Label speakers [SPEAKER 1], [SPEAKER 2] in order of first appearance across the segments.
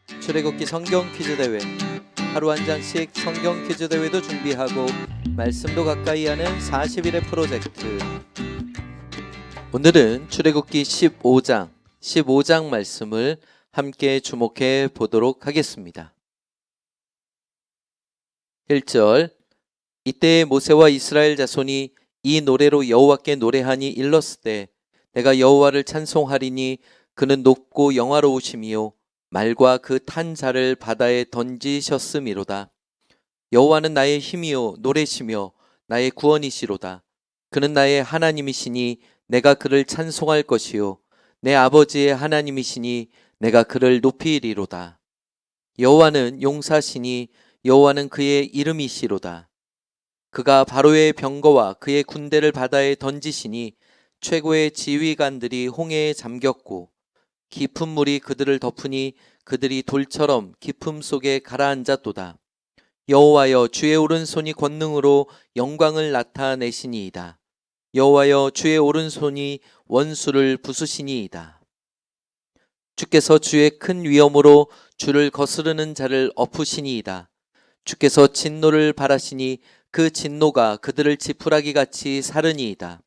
[SPEAKER 1] 출애굽기 성경 퀴즈 대회, 하루 한 장씩 성경 퀴즈 대회도 준비하고 말씀도 가까이 하는 40일의 프로젝트. 오늘은 출애굽기 15장 말씀을 함께 주목해 보도록 하겠습니다. 1절, 이때 모세와 이스라엘 자손이 이 노래로 여호와께 노래하니 일렀으되 내가 여호와를 찬송하리니 그는 높고 영화로우심이요 말과 그 탄 자를 바다에 던지셨음이로다. 여호와는 나의 힘이요 노래시며 나의 구원이시로다. 그는 나의 하나님이시니 내가 그를 찬송할 것이요 내 아버지의 하나님이시니 내가 그를 높이리로다. 여호와는 용사시니 여호와는 그의 이름이시로다. 그가 바로의 병거와 그의 군대를 바다에 던지시니 최고의 지휘관들이 홍해에 잠겼고 깊은 물이 그들을 덮으니 그들이 돌처럼 깊음 속에 가라앉았도다. 여호와여 주의 오른손이 권능으로 영광을 나타내시니이다. 여호와여 주의 오른손이 원수를 부수시니이다. 주께서 주의 큰 위엄으로 주를 거스르는 자를 엎으시니이다. 주께서 진노를 발하시니 그 진노가 그들을 지푸라기 같이 사르니이다.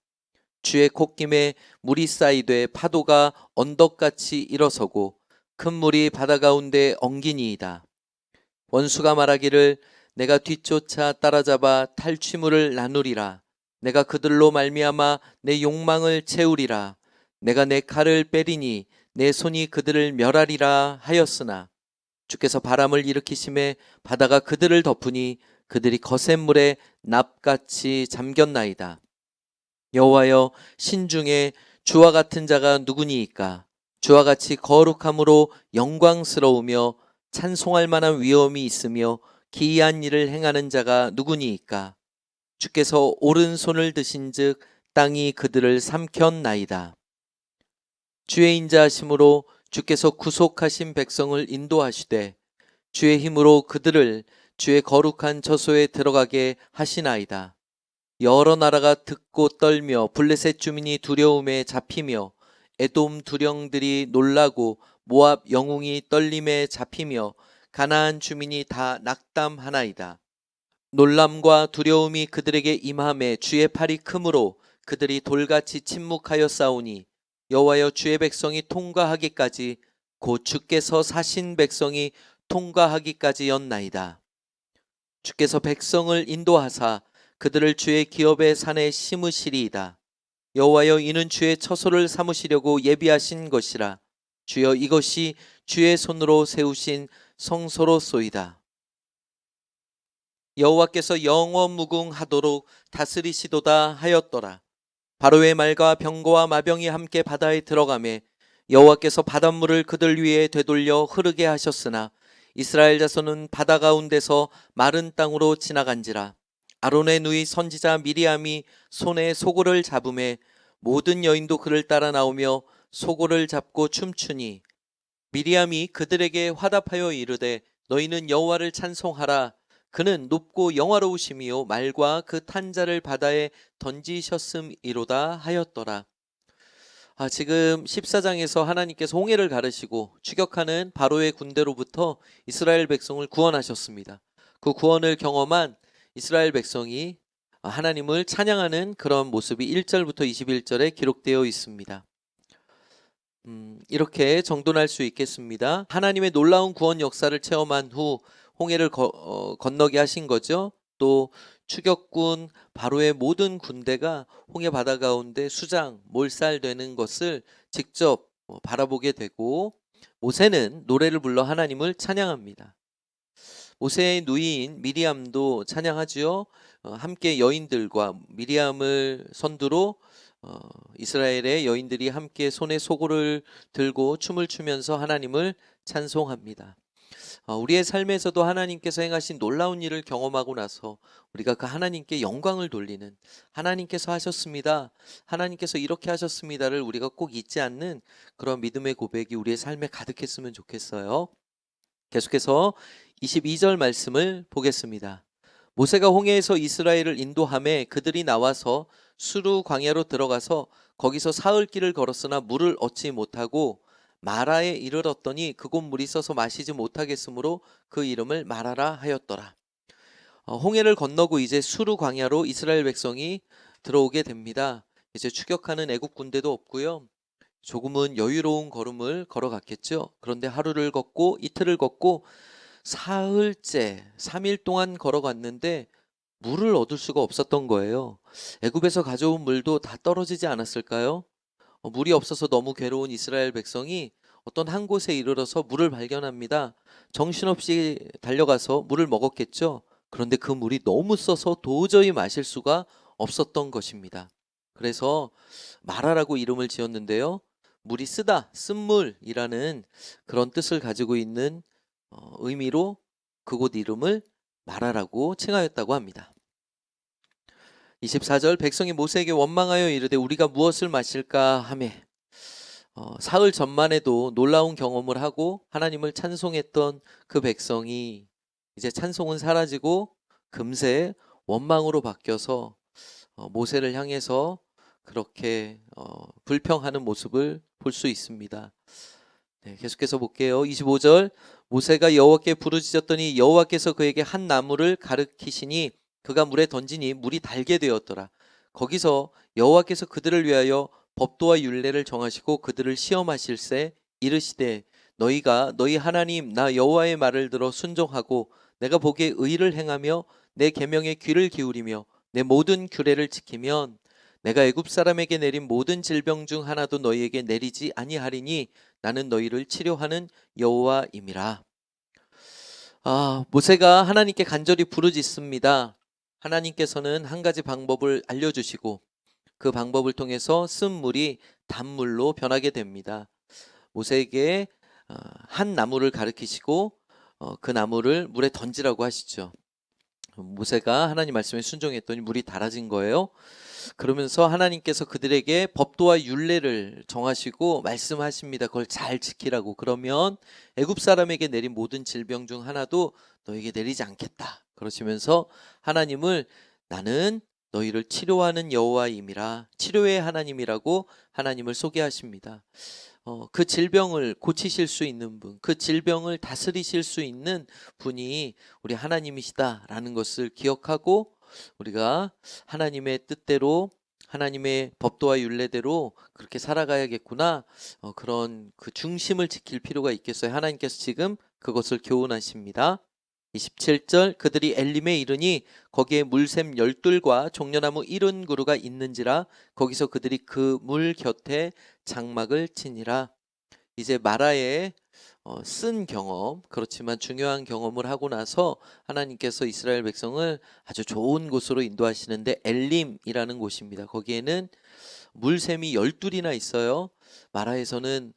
[SPEAKER 1] 주의 콧김에 물이 쌓이되 파도가 언덕같이 일어서고 큰 물이 바다 가운데 엉기니이다. 원수가 말하기를 내가 뒤쫓아 따라잡아 탈취물을 나누리라. 내가 그들로 말미암아 내 욕망을 채우리라. 내가 내 칼을 빼리니 내 손이 그들을 멸하리라 하였으나 주께서 바람을 일으키심에 바다가 그들을 덮으니 그들이 거센 물에 납같이 잠겼나이다. 여호와여 신중에 주와 같은 자가 누구니이까? 주와 같이 거룩함으로 영광스러우며 찬송할 만한 위엄이 있으며 기이한 일을 행하는 자가 누구니이까? 주께서 오른손을 드신즉 땅이 그들을 삼켰나이다. 주의 인자하심으로 주께서 구속하신 백성을 인도하시되 주의 힘으로 그들을 주의 거룩한 처소에 들어가게 하시나이다. 여러 나라가 듣고 떨며 블레셋 주민이 두려움에 잡히며 에돔 두령들이 놀라고 모압 영웅이 떨림에 잡히며 가나안 주민이 다 낙담하나이다. 놀람과 두려움이 그들에게 임함에 주의 팔이 크므로 그들이 돌같이 침묵하여 싸우니 여호와여 주의 백성이 통과하기까지 곧 주께서 사신 백성이 통과하기까지였나이다. 주께서 백성을 인도하사 그들을 주의 기업의 산에 심으시리이다. 여호와여 이는 주의 처소를 삼으시려고 예비하신 것이라. 주여 이것이 주의 손으로 세우신 성소로소이다. 여호와께서 영원무궁하도록 다스리시도다 하였더라. 바로의 말과 병거와 마병이 함께 바다에 들어가매 여호와께서 바닷물을 그들 위에 되돌려 흐르게 하셨으나 이스라엘 자손은 바다 가운데서 마른 땅으로 지나간지라. 아론의 누이 선지자 미리암이 손에 소고를 잡음에 모든 여인도 그를 따라 나오며 소고를 잡고 춤추니 미리암이 그들에게 화답하여 이르되 너희는 여호와를 찬송하라. 그는 높고 영화로우심이요 말과 그 탄 자를 바다에 던지셨음이로다 하였더라. 지금 14장에서 하나님께서 홍해를 가르시고 추격하는 바로의 군대로부터 이스라엘 백성을 구원하셨습니다. 그 구원을 경험한 이스라엘 백성이 하나님을 찬양하는 그런 모습이 1절부터 21절에 기록되어 있습니다. 이렇게 정돈할 수 있겠습니다. 하나님의 놀라운 구원 역사를 체험한 후 홍해를 건너게 하신 거죠. 또 추격군 바로의 모든 군대가 홍해 바다 가운데 수장 몰살되는 것을 직접 바라보게 되고 모세는 노래를 불러 하나님을 찬양합니다. 모세의 누이인 미리암도 찬양하지요. 함께 여인들과 미리암을 선두로 이스라엘의 여인들이 함께 손에 소고를 들고 춤을 추면서 하나님을 찬송합니다. 우리의 삶에서도 하나님께서 행하신 놀라운 일을 경험하고 나서 우리가 그 하나님께 영광을 돌리는, 하나님께서 하셨습니다, 하나님께서 이렇게 하셨습니다를 우리가 꼭 잊지 않는 그런 믿음의 고백이 우리의 삶에 가득했으면 좋겠어요. 계속해서 22절 말씀을 보겠습니다. 모세가 홍해에서 이스라엘을 인도하매 그들이 나와서 수르 광야로 들어가서 거기서 사흘 길을 걸었으나 물을 얻지 못하고 마라에 이르렀더니 그곳 물이 써서 마시지 못하겠으므로 그 이름을 마라라 하였더라. 홍해를 건너고 이제 수르 광야로 이스라엘 백성이 들어오게 됩니다. 이제 추격하는 애국 군대도 없고요. 조금은 여유로운 걸음을 걸어갔겠죠. 그런데 하루를 걷고 이틀을 걷고 사흘째 3일 동안 걸어갔는데 물을 얻을 수가 없었던 거예요. 애굽에서 가져온 물도 다 떨어지지 않았을까요? 물이 없어서 너무 괴로운 이스라엘 백성이 어떤 한 곳에 이르러서 물을 발견합니다. 정신없이 달려가서 물을 먹었겠죠. 그런데 그 물이 너무 써서 도저히 마실 수가 없었던 것입니다. 그래서 마라라고 이름을 지었는데요. 물이 쓰다, 쓴물이라는 그런 뜻을 가지고 있는 의미로 그곳 이름을 마라라고 칭하였다고 합니다. 24절 백성이 모세에게 원망하여 이르되 우리가 무엇을 마실까 하매 사흘 전만 해도 놀라운 경험을 하고 하나님을 찬송했던 그 백성이 이제 찬송은 사라지고 금세 원망으로 바뀌어서 모세를 향해서 그렇게 불평하는 모습을 볼 수 있습니다. 네, 계속해서 볼게요. 25절 모세가 여호와께 부르짖었더니 여호와께서 그에게 한 나무를 가르치시니 그가 물에 던지니 물이 달게 되었더라. 거기서 여호와께서 그들을 위하여 법도와 율례를 정하시고 그들을 시험하실세 이르시되 너희가 너희 하나님 나 여호와의 말을 들어 순종하고 내가 보기에 의를 행하며 내 계명에 귀를 기울이며 내 모든 규례를 지키면 내가 애굽 사람에게 내린 모든 질병 중 하나도 너희에게 내리지 아니하리니 나는 너희를 치료하는 여호와임이라. 모세가 하나님께 간절히 부르짖습니다. 하나님께서는 한 가지 방법을 알려주시고 그 방법을 통해서 쓴 물이 단물로 변하게 됩니다. 모세에게 한 나무를 가르치시고 그 나무를 물에 던지라고 하시죠. 모세가 하나님 말씀에 순종했더니 물이 달아진 거예요. 그러면서 하나님께서 그들에게 법도와 율례를 정하시고 말씀하십니다. 그걸 잘 지키라고. 그러면 애굽 사람에게 내린 모든 질병 중 하나도 너에게 내리지 않겠다. 그러시면서 하나님을 나는 너희를 치료하는 여호와임이라, 치료의 하나님이라고 하나님을 소개하십니다. 그 질병을 고치실 수 있는 분, 그 질병을 다스리실 수 있는 분이 우리 하나님이시다라는 것을 기억하고 우리가 하나님의 뜻대로 하나님의 법도와 율례대로 그렇게 살아가야겠구나. 그런 그 중심을 지킬 필요가 있겠어요. 하나님께서 지금 그것을 교훈하십니다. 27절 그들이 엘림에 이르니 거기에 물샘 12과 종려나무 70그루가 있는지라 거기서 그들이 그 물 곁에 장막을 치니라. 이제 마라의 쓴 경험, 그렇지만 중요한 경험을 하고 나서 하나님께서 이스라엘 백성을 아주 좋은 곳으로 인도하시는데 엘림이라는 곳입니다. 거기에는 물샘이 12이나 있어요. 마라에서는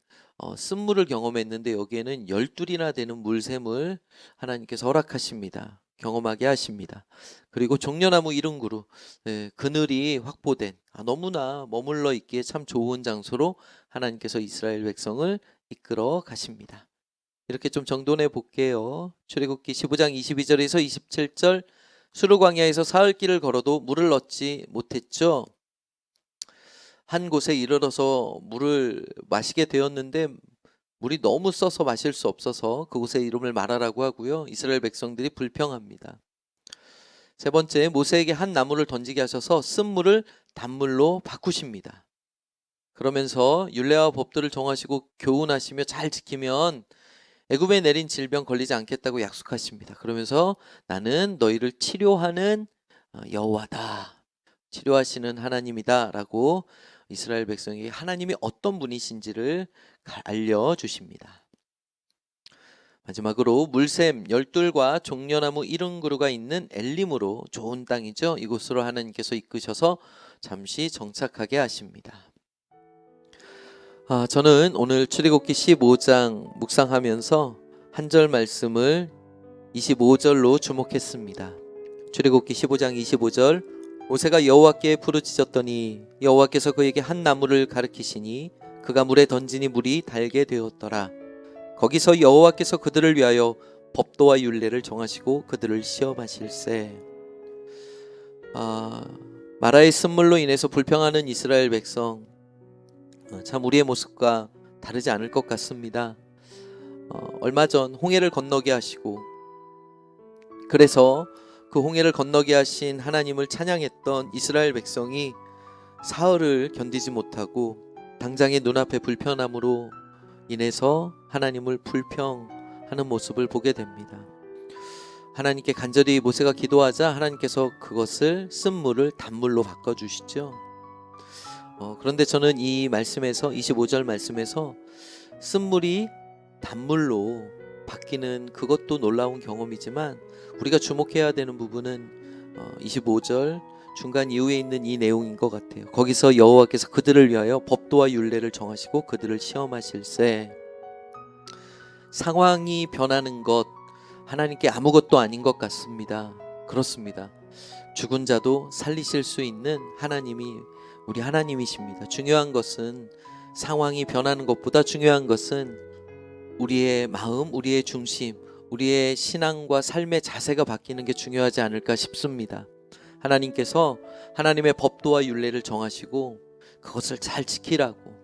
[SPEAKER 1] 쓴물을 경험했는데 여기에는 12이나 되는 물샘을 하나님께서 허락하십니다. 경험하게 하십니다. 그리고 종려나무 70그루, 그늘이 확보된 너무나 머물러 있기에 참 좋은 장소로 하나님께서 이스라엘 백성을 이끌어 가십니다. 이렇게 좀 정돈해 볼게요. 출애굽기 15장 22절에서 27절 수르 광야에서 사흘 길을 걸어도 물을 얻지 못했죠. 한 곳에 이르러서 물을 마시게 되었는데 물이 너무 써서 마실 수 없어서 그곳의 이름을 마라라고 하고요. 이스라엘 백성들이 불평합니다. 세 번째, 모세에게 한 나무를 던지게 하셔서 쓴 물을 단물로 바꾸십니다. 그러면서 율례와 법들을 정하시고 교훈하시며 잘 지키면 애굽에 내린 질병 걸리지 않겠다고 약속하십니다. 그러면서 나는 너희를 치료하는 여호와다. 치료하시는 하나님이다라고 이스라엘 백성에게 하나님이 어떤 분이신지를 알려주십니다. 마지막으로 물샘 12과 종려나무 70그루가 있는 엘림으로 좋은 땅이죠. 이곳으로 하나님께서 이끄셔서 잠시 정착하게 하십니다. 저는 오늘 출애굽기 15장 묵상하면서 한 절 말씀을 25절로 주목했습니다. 출애굽기 15장 25절 모세가 여호와께 부르짖었더니 여호와께서 그에게 한 나무를 가르치시니 그가 물에 던지니 물이 달게 되었더라. 거기서 여호와께서 그들을 위하여 법도와 율례를 정하시고 그들을 시험하실세. 마라의 쓴물로 인해서 불평하는 이스라엘 백성, 참 우리의 모습과 다르지 않을 것 같습니다. 얼마 전 홍해를 건너게 하시고, 그래서 그 홍해를 건너게 하신 하나님을 찬양했던 이스라엘 백성이 사흘을 견디지 못하고 당장의 눈앞에 불편함으로 인해서 하나님을 불평하는 모습을 보게 됩니다. 하나님께 간절히 모세가 기도하자 하나님께서 그것을 쓴물을 단물로 바꿔주시죠. 그런데 저는 이 말씀에서 25절 말씀에서 쓴물이 단물로 바뀌는 그것도 놀라운 경험이지만 우리가 주목해야 되는 부분은 25절 중간 이후에 있는 이 내용인 것 같아요. 거기서 여호와께서 그들을 위하여 법도와 율례를 정하시고 그들을 시험하실세. 상황이 변하는 것 하나님께 아무것도 아닌 것 같습니다. 그렇습니다. 죽은 자도 살리실 수 있는 하나님이 우리 하나님이십니다. 중요한 것은 상황이 변하는 것보다 중요한 것은 우리의 마음, 우리의 중심, 우리의 신앙과 삶의 자세가 바뀌는 게 중요하지 않을까 싶습니다. 하나님께서 하나님의 법도와 율례를 정하시고 그것을 잘 지키라고,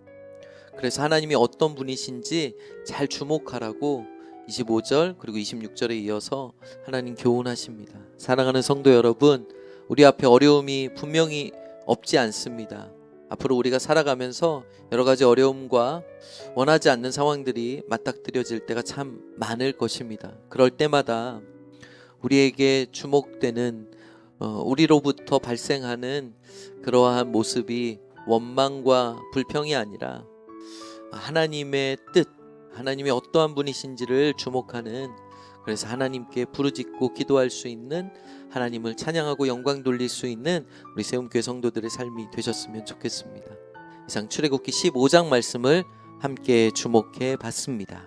[SPEAKER 1] 그래서 하나님이 어떤 분이신지 잘 주목하라고 25절 그리고 26절에 이어서 하나님 교훈하십니다. 사랑하는 성도 여러분, 우리 앞에 어려움이 분명히 없지 않습니다. 앞으로 우리가 살아가면서 여러 가지 어려움과 원하지 않는 상황들이 맞닥뜨려질 때가 참 많을 것입니다. 그럴 때마다 우리에게 주목되는 우리로부터 발생하는 그러한 모습이 원망과 불평이 아니라 하나님의 뜻, 하나님이 어떠한 분이신지를 주목하는, 그래서 하나님께 부르짖고 기도할 수 있는, 하나님을 찬양하고 영광 돌릴 수 있는 우리 세움교회 성도들의 삶이 되셨으면 좋겠습니다. 이상 출애굽기 15장 말씀을 함께 주목해 봤습니다.